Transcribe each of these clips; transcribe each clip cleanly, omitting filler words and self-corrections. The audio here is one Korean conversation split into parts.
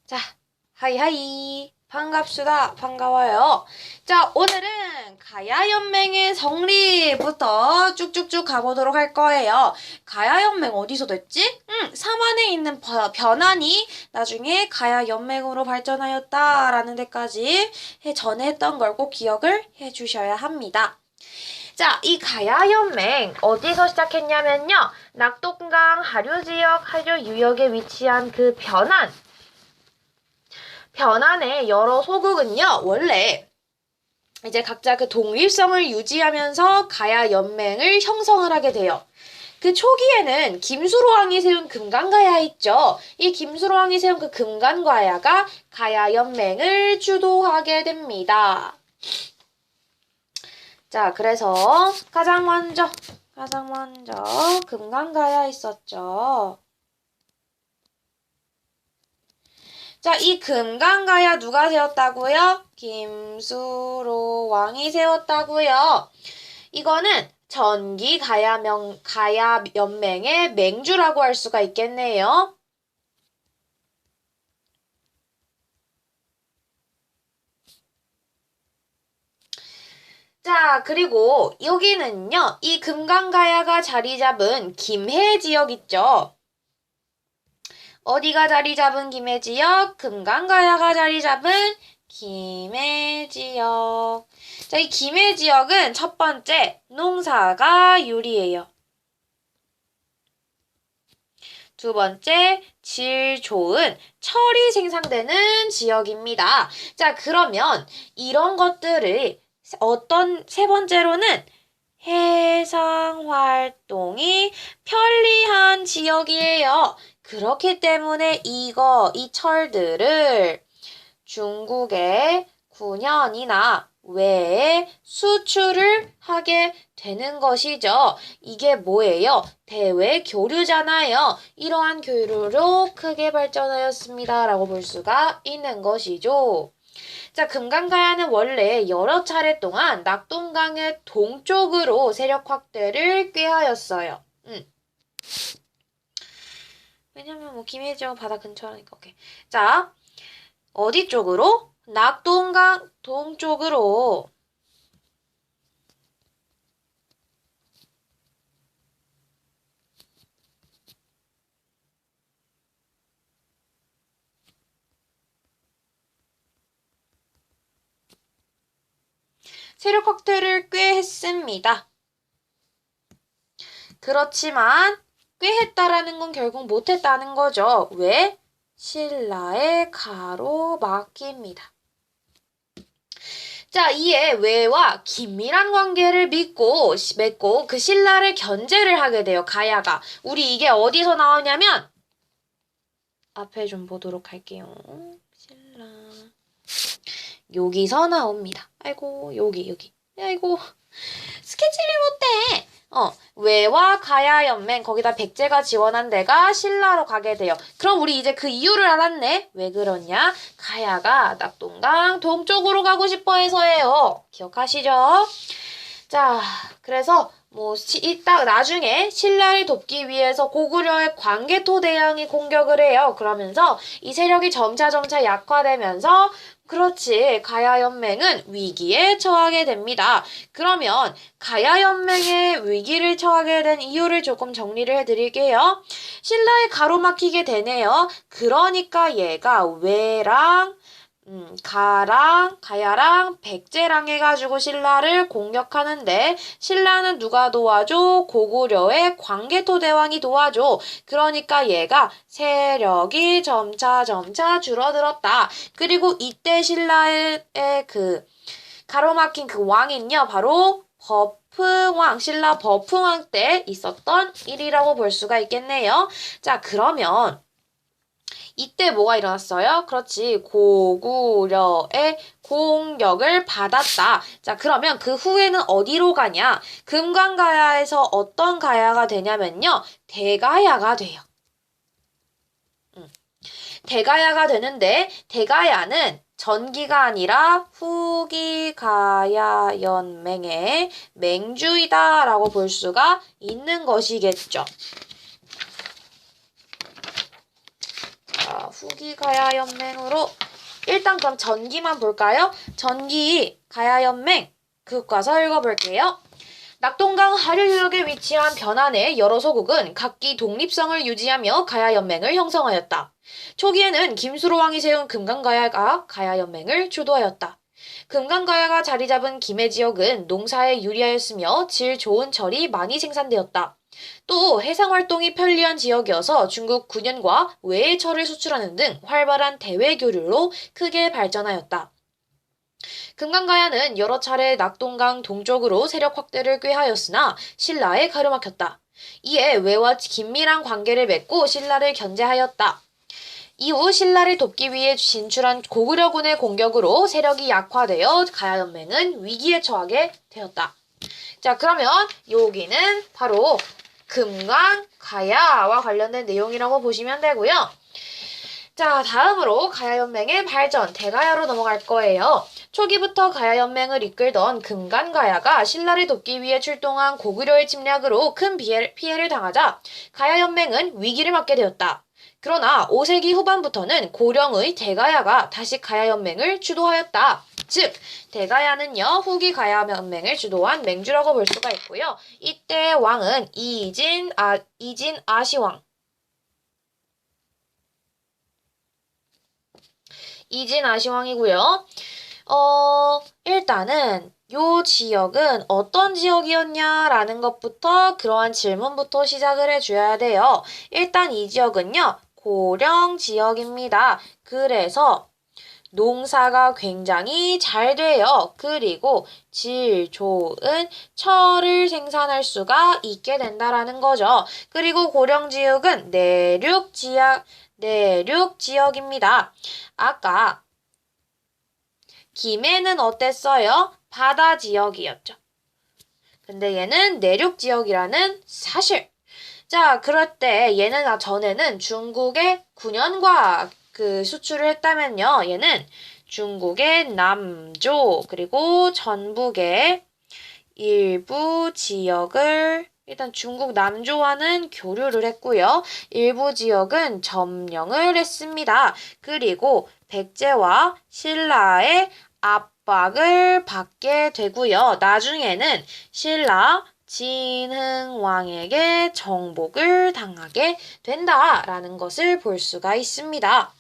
자, 하이하이. 반갑수다. 반가워요. 자, 오늘은 가야연맹의 성리부터 쭉쭉쭉 가보도록 할 거예요. 가야연맹 어디서 됐지? 삼안에 있는 변환이 나중에 가야연맹으로 발전하였다라는 데까지 전에 했던 걸 꼭 기억을 해주셔야 합니다. 자, 이 가야연맹 어디서 시작했냐면요. 낙동강 하류지역, 하류유역에 위치한 그 변환의 여러 소국은요, 원래 이제 각자 그 동일성을 유지하면서 가야연맹을 형성을 하게 돼요. 그 초기에는 김수로왕이 세운 금강가야 있죠. 이 김수로왕이 세운 그 금강가야가 가야연맹을 주도하게 됩니다. 자, 그래서 가장 먼저 금강가야 있었죠. 자, 이 금강가야 누가 세웠다고요? 김수로 왕이 세웠다고요. 이거는 전기 가야연맹의 맹주라고 할 수가 있겠네요. 자, 그리고 여기는요, 이 금강가야가 자리 잡은 김해 지역 있죠? 어디가 자리 잡은 김해 지역? 금강가야가 자리 잡은 김해 지역. 자, 이 김해 지역은 첫 번째, 농사가 유리해요. 두 번째, 질 좋은 철이 생산되는 지역입니다. 자, 그러면 이런 것들을 세 번째로는 해상 활동이 편리한 지역이에요. 그렇기 때문에 이 철들을 중국의 9년이나 외에 수출을 하게 되는 것이죠. 이게 뭐예요? 대외 교류잖아요. 이러한 교류로 크게 발전하였습니다. 라고 볼 수가 있는 것이죠. 자, 금강가야는 원래 여러 차례 동안 낙동강의 동쪽으로 세력 확대를 꾀하였어요. 왜냐면 뭐 김해 지역 바다 근처라니까. 오케이. 자, 어디 쪽으로? 낙동강 동쪽으로. 세력 확대를 꽤 했습니다. 그렇지만 꽤 했다라는 건 결국 못했다는 거죠. 왜? 신라의 가로막기입니다. 자, 이에 외와 긴밀한 관계를 맺고 그 신라를 견제를 하게 돼요. 가야가. 우리 이게 어디서 나오냐면 앞에 좀 보도록 할게요. 신라. 여기서 나옵니다. 아이고, 여기. 아이고, 스케치를 못해. 외와 가야연맹, 거기다 백제가 지원한 데가 신라로 가게 돼요. 그럼 우리 이제 그 이유를 알았네. 왜 그러냐? 가야가 낙동강 동쪽으로 가고 싶어 해서예요. 기억하시죠? 자, 그래서 이따 나중에 신라를 돕기 위해서 고구려의 광개토 대왕이 공격을 해요. 그러면서 이 세력이 점차 약화되면서 그렇지, 가야연맹은 위기에 처하게 됩니다. 그러면 가야연맹의 위기를 처하게 된 이유를 조금 정리를 해드릴게요. 신라에 가로막히게 되네요. 그러니까 얘가 왜랑 가야랑 백제랑 해가지고 신라를 공격하는데 신라는 누가 도와줘? 고구려의 광개토 대왕이 도와줘. 그러니까 얘가 세력이 점차 줄어들었다. 그리고 이때 신라의 그 가로막힌 그 왕은요, 바로 신라 버풍왕 때 있었던 일이라고 볼 수가 있겠네요. 자, 그러면 이때 뭐가 일어났어요? 그렇지. 고구려의 공격을 받았다. 자, 그러면 그 후에는 어디로 가냐? 금강가야에서 어떤 가야가 되냐면요. 대가야가 돼요. 대가야가 되는데 대가야는 전기가 아니라 후기 가야연맹의 맹주이다라고 볼 수가 있는 것이겠죠. 후기 가야 연맹으로 일단 그럼 전기만 볼까요? 전기 가야 연맹 교과서 읽어볼게요. 낙동강 하류유역에 위치한 변환의 여러 소국은 각기 독립성을 유지하며 가야연맹을 형성하였다. 초기에는 김수로왕이 세운 금강가야가 가야연맹을 주도하였다. 금강가야가 자리 잡은 김해 지역은 농사에 유리하였으며 질 좋은 철이 많이 생산되었다. 또 해상활동이 편리한 지역이어서 중국 군연과 외의 철을 수출하는 등 활발한 대외 교류로 크게 발전하였다. 금강가야는 여러 차례 낙동강 동쪽으로 세력 확대를 꾀하였으나 신라에 가로막혔다. 이에 외와 긴밀한 관계를 맺고 신라를 견제하였다. 이후 신라를 돕기 위해 진출한 고구려군의 공격으로 세력이 약화되어 가야연맹은 위기에 처하게 되었다. 자, 그러면 여기는 바로 금강가야와 관련된 내용이라고 보시면 되고요. 자, 다음으로 가야연맹의 발전, 대가야로 넘어갈 거예요. 초기부터 가야연맹을 이끌던 금강가야가 신라를 돕기 위해 출동한 고구려의 침략으로 큰 피해를 당하자 가야연맹은 위기를 맞게 되었다. 그러나 5세기 후반부터는 고령의 대가야가 다시 가야연맹을 주도하였다. 즉, 대가야는요, 후기 가야연맹을 주도한 맹주라고 볼 수가 있고요. 이때 왕은 이진아시왕. 이진아시왕이고요. 일단은 요 지역은 어떤 지역이었냐라는 것부터 그러한 질문부터 시작을 해줘야 돼요. 일단 이 지역은요, 고령 지역입니다. 그래서 농사가 굉장히 잘 돼요. 그리고 질 좋은 철을 생산할 수가 있게 된다라는 거죠. 그리고 고령 지역은 내륙 지역입니다. 아까 김해는 어땠어요? 바다 지역이었죠. 근데 얘는 내륙 지역이라는 사실. 자, 그럴 때 얘는 전에는 중국의 군연과 수출을 했다면요. 얘는 중국의 남조 그리고 전북의 일부 지역을 일단 중국 남조와는 교류를 했고요. 일부 지역은 점령을 했습니다. 그리고 백제와 신라의 압박을 받게 되고요. 나중에는 신라 진흥왕에게 정복을 당하게 된다라는 것을 볼 수가 있습니다.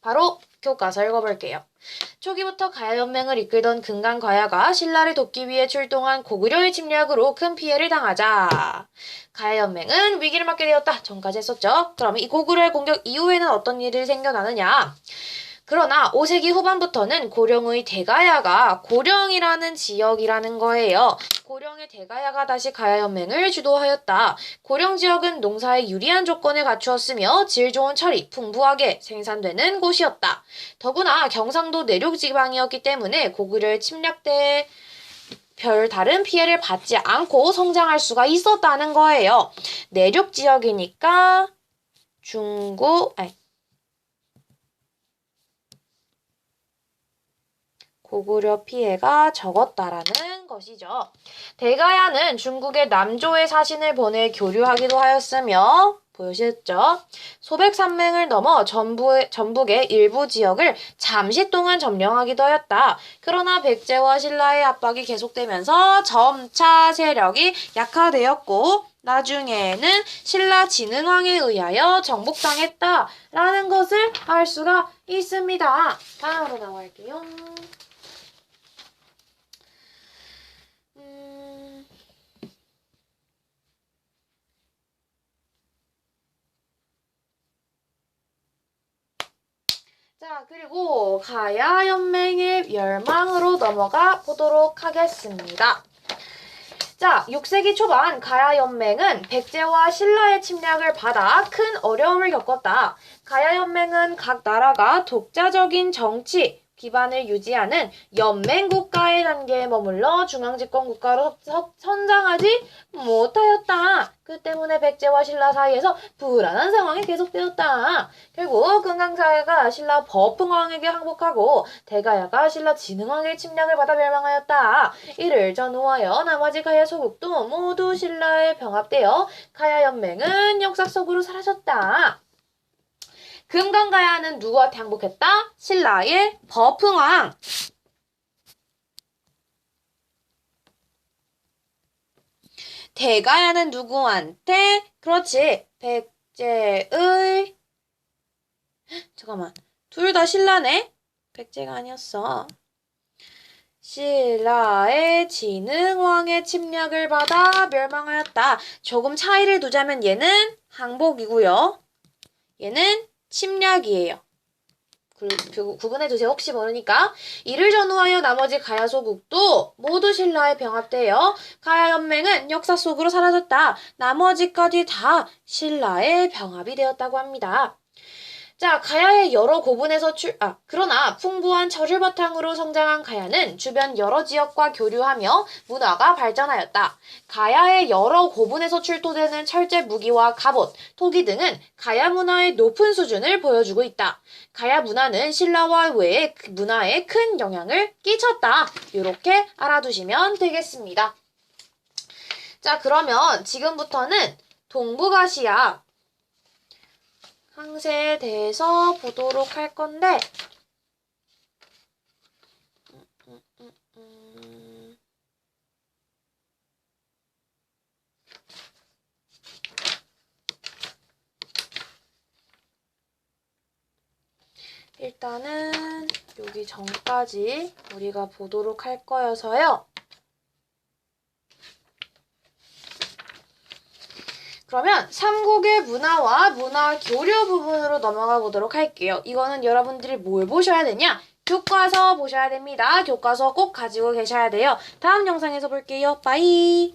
바로 교과서 읽어볼게요. 초기부터 가야연맹을 이끌던 금강가야가 신라를 돕기 위해 출동한 고구려의 침략으로 큰 피해를 당하자 가야연맹은 위기를 맞게 되었다. 전까지 했었죠. 그러면 이 고구려의 공격 이후에는 어떤 일이 생겨나느냐. 그러나 5세기 후반부터는 고령의 대가야가 고령이라는 지역이라는 거예요. 고령의 대가야가 다시 가야연맹을 주도하였다. 고령 지역은 농사에 유리한 조건을 갖추었으며 질 좋은 철이 풍부하게 생산되는 곳이었다. 더구나 경상도 내륙 지방이었기 때문에 고구려의 침략 때 별 다른 피해를 받지 않고 성장할 수가 있었다는 거예요. 내륙 지역이니까 고구려 피해가 적었다라는 것이죠. 대가야는 중국의 남조의 사신을 보내 교류하기도 하였으며 보셨죠? 소백산맥을 넘어 전북의 일부 지역을 잠시 동안 점령하기도 하였다. 그러나 백제와 신라의 압박이 계속되면서 점차 세력이 약화되었고 나중에는 신라 진흥왕에 의하여 정복당했다라는 것을 알 수가 있습니다. 다음으로 나갈게요. 자, 그리고 가야연맹의 멸망으로 넘어가 보도록 하겠습니다. 자, 6세기 초반 가야연맹은 백제와 신라의 침략을 받아 큰 어려움을 겪었다. 가야연맹은 각 나라가 독자적인 정치 기반을 유지하는 연맹국가의 단계에 머물러 중앙집권국가로 성장하지 못하였다. 그 때문에 백제와 신라 사이에서 불안한 상황이 계속되었다. 결국 금강가야가 신라 버풍왕에게 항복하고 대가야가 신라 진흥왕의 침략을 받아 멸망하였다. 이를 전후하여 나머지 가야 소국도 모두 신라에 병합되어 가야연맹은 역사 속으로 사라졌다. 금강가야는 누구한테 항복했다? 신라의 버풍왕. 대가야는 누구한테? 그렇지. 백제의 잠깐만. 둘 다 신라네? 백제가 아니었어. 신라의 진흥왕의 침략을 받아 멸망하였다. 조금 차이를 두자면 얘는 항복이고요. 얘는 침략이에요. 구분해두세요. 혹시 모르니까. 이를 전후하여 나머지 가야 소국도 모두 신라에 병합되어 가야 연맹은 역사 속으로 사라졌다. 나머지까지 다 신라에 병합이 되었다고 합니다. 자, 가야의 여러 고분에서 그러나 풍부한 저를 바탕으로 성장한 가야는 주변 여러 지역과 교류하며 문화가 발전하였다. 가야의 여러 고분에서 출토되는 철제 무기와 갑옷, 토기 등은 가야 문화의 높은 수준을 보여주고 있다. 가야 문화는 신라와 외의 문화에 큰 영향을 끼쳤다. 이렇게 알아두시면 되겠습니다. 자, 그러면 지금부터는 동북아시아 항세에 대해서 보도록 할 건데 일단은 여기 전까지 우리가 보도록 할 거여서요. 그러면 삼국의 문화와 문화 교류 부분으로 넘어가 보도록 할게요. 이거는 여러분들이 뭘 보셔야 되냐? 교과서 보셔야 됩니다. 교과서 꼭 가지고 계셔야 돼요. 다음 영상에서 볼게요. 빠이!